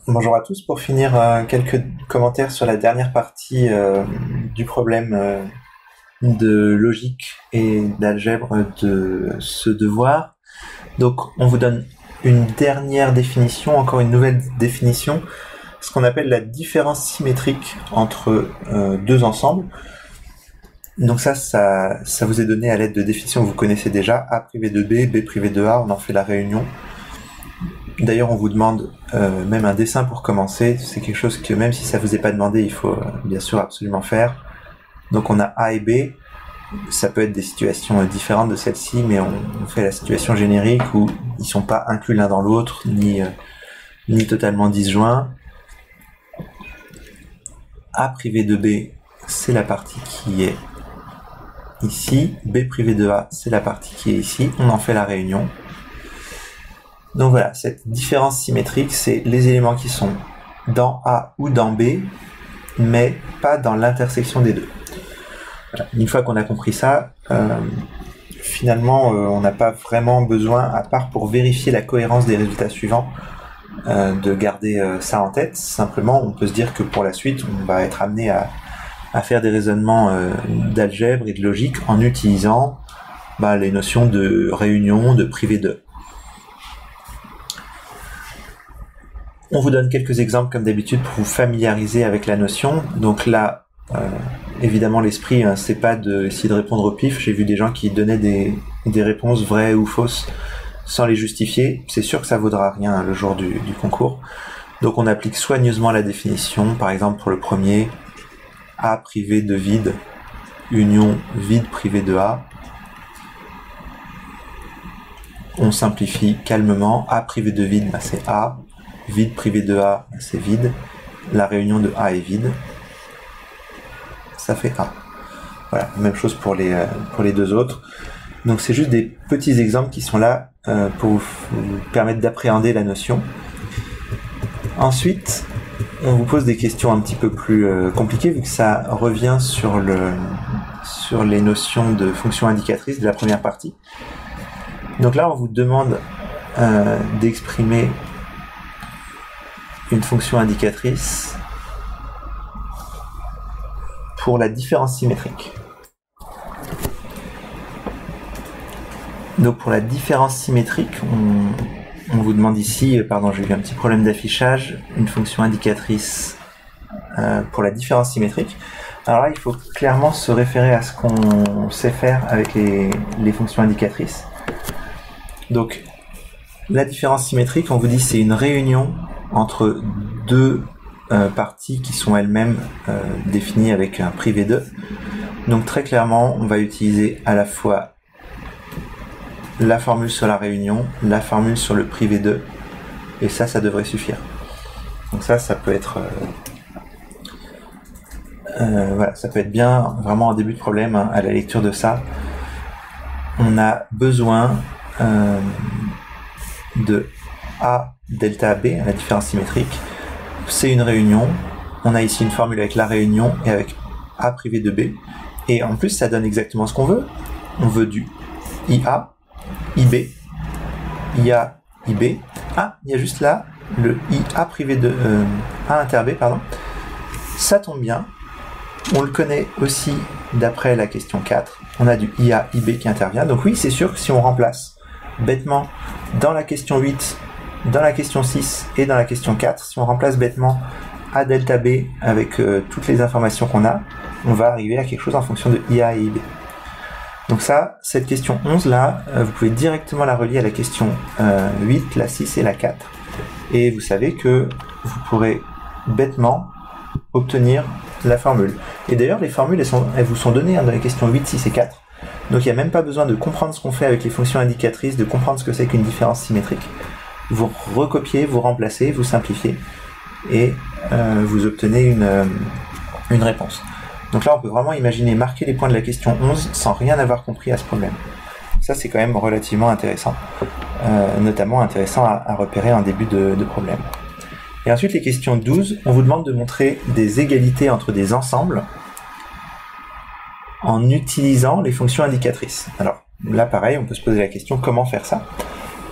Bonjour à tous. Pour finir, quelques commentaires sur la dernière partie du problème de logique et d'algèbre de ce devoir. Donc, on vous donne une dernière définition, encore une nouvelle définition, ce qu'on appelle la différence symétrique entre deux ensembles. Donc ça vous est donné à l'aide de définitions que vous connaissez déjà, A privé de B, B privé de A, on en fait la réunion. D'ailleurs, on vous demande même un dessin pour commencer. C'est quelque chose que même si ça vous est pas demandé, il faut bien sûr absolument faire. Donc on a A et B. Ça peut être des situations différentes de celle-ci, mais on fait la situation générique où ils sont pas inclus l'un dans l'autre, ni totalement disjoints. A privé de B, c'est la partie qui est ici. B privé de A, c'est la partie qui est ici. On en fait la réunion. Donc voilà, cette différence symétrique, c'est les éléments qui sont dans A ou dans B, mais pas dans l'intersection des deux. Voilà. Une fois qu'on a compris ça, finalement, on n'a pas vraiment besoin, à part pour vérifier la cohérence des résultats suivants, de garder ça en tête. Simplement, on peut se dire que pour la suite, on va être amené à faire des raisonnements d'algèbre et de logique en utilisant les notions de réunion, de privé de. On vous donne quelques exemples comme d'habitude pour vous familiariser avec la notion. Donc là, évidemment l'esprit, c'est pas d'essayer de répondre au pif. J'ai vu des gens qui donnaient des réponses vraies ou fausses sans les justifier. C'est sûr que ça vaudra rien le jour du concours. Donc on applique soigneusement la définition. Par exemple pour le premier, A privé de vide, union vide privé de A. On simplifie calmement. A privé de vide, c'est A. Vide privé de A, c'est vide. La réunion de A est vide. Ça fait A. Voilà, même chose pour les deux autres. Donc c'est juste des petits exemples qui sont là pour vous permettre d'appréhender la notion. Ensuite, on vous pose des questions un petit peu plus compliquées vu que ça revient sur les notions de fonction indicatrice de la première partie. Donc là, on vous demande d'exprimer une fonction indicatrice pour la différence symétrique. Donc pour la différence symétrique, on vous demande ici, pardon, j'ai eu un petit problème d'affichage, une fonction indicatrice pour la différence symétrique. Alors là, il faut clairement se référer à ce qu'on sait faire avec les fonctions indicatrices. Donc la différence symétrique, on vous dit c'est une réunion entre deux parties qui sont elles-mêmes définies avec un privé de. Donc très clairement, on va utiliser à la fois la formule sur la réunion, la formule sur le privé de, et ça devrait suffire. Donc ça peut être voilà, ça peut être bien vraiment en début de problème à la lecture de ça. On a besoin de A delta B, la différence symétrique. C'est une réunion. On a ici une formule avec la réunion et avec A privé de B. Et en plus, ça donne exactement ce qu'on veut. On veut du IA, IB, IA, IB. Ah, il y a juste là le IA privé de A inter B, pardon. Ça tombe bien. On le connaît aussi d'après la question 4. On a du IA, IB qui intervient. Donc oui, c'est sûr que si on remplace bêtement dans la question 8, dans la question 6 et dans la question 4, si on remplace bêtement A delta B avec toutes les informations qu'on a, on va arriver à quelque chose en fonction de IA et IB. Donc ça, cette question 11 là, vous pouvez directement la relier à la question 8, la 6 et la 4. Et vous savez que vous pourrez bêtement obtenir la formule. Et d'ailleurs, les formules, elles vous sont données dans les questions 8, 6 et 4. Donc il n'y a même pas besoin de comprendre ce qu'on fait avec les fonctions indicatrices, de comprendre ce que c'est qu'une différence symétrique. Vous recopiez, vous remplacez, vous simplifiez, et vous obtenez une réponse. Donc là, on peut vraiment imaginer marquer les points de la question 11 sans rien avoir compris à ce problème. Ça, c'est quand même relativement intéressant, notamment intéressant à repérer en début de problème. Et ensuite, les questions 12, on vous demande de montrer des égalités entre des ensembles en utilisant les fonctions indicatrices. Alors là, pareil, on peut se poser la question comment faire ça.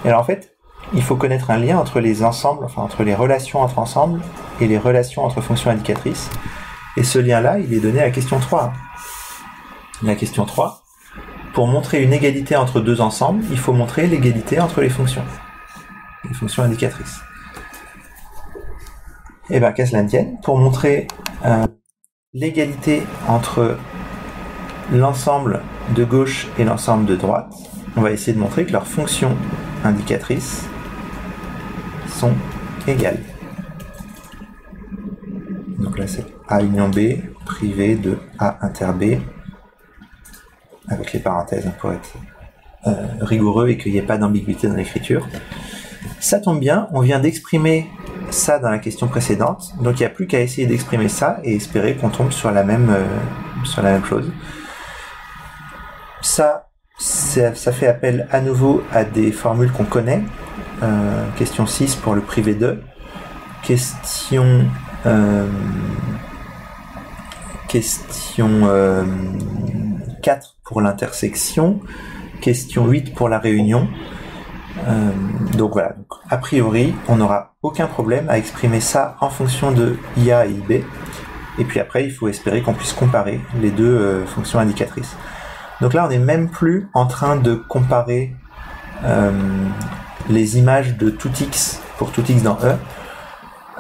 Et alors en fait, il faut connaître un lien entre les ensembles, enfin entre les relations entre ensembles et les relations entre fonctions indicatrices. Et ce lien-là, il est donné à la question 3. La question 3, pour montrer une égalité entre deux ensembles, il faut montrer l'égalité entre les fonctions indicatrices. Et bien, qu'à cela ne tienne, pour montrer l'égalité entre l'ensemble de gauche et l'ensemble de droite, on va essayer de montrer que leurs fonctions indicatrices sont égales. Donc là, c'est A union B, privé de A inter B, avec les parenthèses pour être rigoureux et qu'il n'y ait pas d'ambiguïté dans l'écriture. Ça tombe bien, on vient d'exprimer ça dans la question précédente, donc il n'y a plus qu'à essayer d'exprimer ça et espérer qu'on tombe sur la même chose. Ça fait appel à nouveau à des formules qu'on connaît. Question 6 pour le privé de, question 4 pour l'intersection, question 8 pour la réunion. Donc voilà, donc, a priori, on n'aura aucun problème à exprimer ça en fonction de IA et IB. Et puis après, il faut espérer qu'on puisse comparer les deux fonctions indicatrices. Donc là, on n'est même plus en train de comparer les images de tout x pour tout x dans E.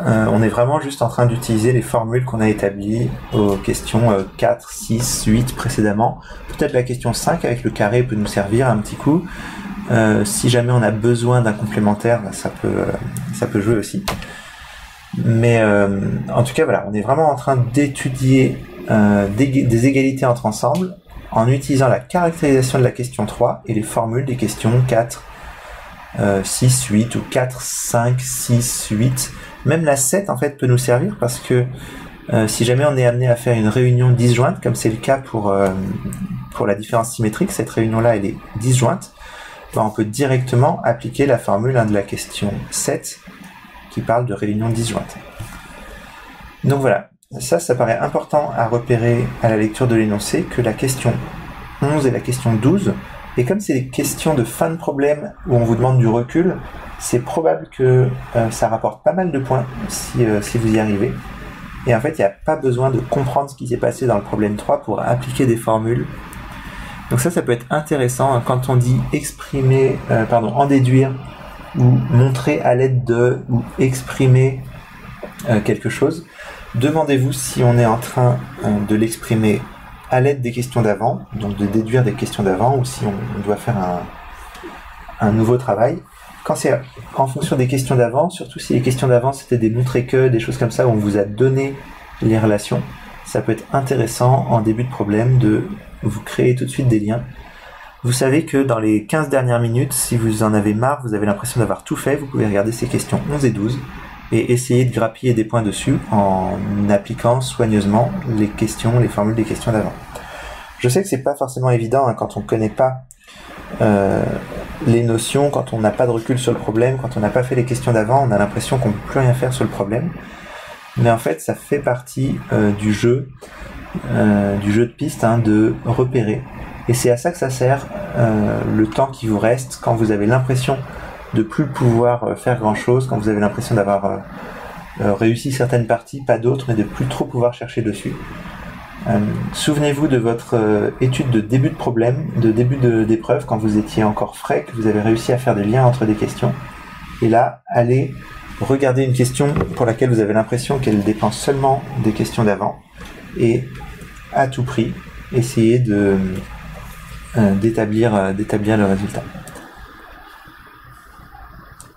On est vraiment juste en train d'utiliser les formules qu'on a établies aux questions 4, 6, 8 précédemment. Peut-être la question 5 avec le carré peut nous servir un petit coup. Si jamais on a besoin d'un complémentaire, ça peut jouer aussi. Mais en tout cas, voilà, on est vraiment en train d'étudier des égalités entre ensembles en utilisant la caractérisation de la question 3 et les formules des questions 4, 6, 8 ou 4, 5, 6, 8. Même la 7 en fait peut nous servir parce que si jamais on est amené à faire une réunion disjointe, comme c'est le cas pour la différence symétrique, cette réunion-là elle est disjointe, ben, on peut directement appliquer la formule de la question 7 qui parle de réunion disjointe. Donc voilà, ça paraît important à repérer à la lecture de l'énoncé que la question 11 et la question 12, et comme c'est des questions de fin de problème où on vous demande du recul, c'est probable que ça rapporte pas mal de points si vous y arrivez. Et en fait, il n'y a pas besoin de comprendre ce qui s'est passé dans le problème 3 pour appliquer des formules. Donc ça peut être intéressant hein, quand on dit en déduire ou montrer à l'aide de ou exprimer quelque chose. Demandez-vous si on est en train de l'exprimer à l'aide des questions d'avant, donc de déduire des questions d'avant, ou si on doit faire un nouveau travail. Quand c'est en fonction des questions d'avant, surtout si les questions d'avant c'était des montrer que, des choses comme ça où on vous a donné les relations, ça peut être intéressant en début de problème de vous créer tout de suite des liens. Vous savez que dans les 15 dernières minutes, si vous en avez marre, vous avez l'impression d'avoir tout fait, vous pouvez regarder ces questions 11 et 12 et essayer de grappiller des points dessus en appliquant soigneusement les formules des questions d'avant. Je sais que c'est pas forcément évident hein, quand on connaît pas les notions, quand on n'a pas de recul sur le problème, quand on n'a pas fait les questions d'avant, on a l'impression qu'on ne peut plus rien faire sur le problème. Mais en fait, ça fait partie du jeu de piste, hein, de repérer. Et c'est à ça que ça sert le temps qui vous reste quand vous avez l'impression de plus pouvoir faire grand-chose, quand vous avez l'impression d'avoir réussi certaines parties, pas d'autres, mais de plus trop pouvoir chercher dessus. Souvenez-vous de votre étude de début de problème, de début d'épreuve, quand vous étiez encore frais, que vous avez réussi à faire des liens entre des questions. Et là, allez regarder une question pour laquelle vous avez l'impression qu'elle dépend seulement des questions d'avant, et à tout prix, essayez d'établir le résultat.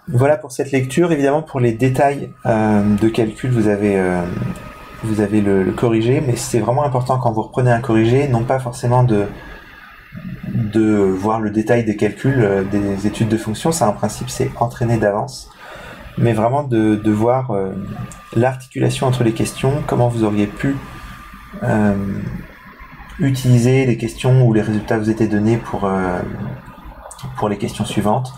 Voilà pour cette lecture. Évidemment, pour les détails de calcul, vous avez le corrigé, mais c'est vraiment important quand vous reprenez un corrigé, non pas forcément de voir le détail des calculs, des études de fonctions, ça en principe c'est entraîné d'avance, mais vraiment de voir l'articulation entre les questions, comment vous auriez pu utiliser les questions où les résultats vous étaient donnés pour les questions suivantes,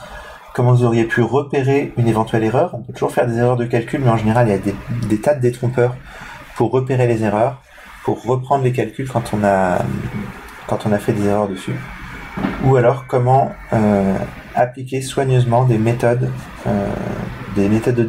comment vous auriez pu repérer une éventuelle erreur. On peut toujours faire des erreurs de calcul, mais en général il y a des tas de détrompeurs pour repérer les erreurs, pour reprendre les calculs quand on a fait des erreurs dessus. ou alors comment appliquer soigneusement des méthodes de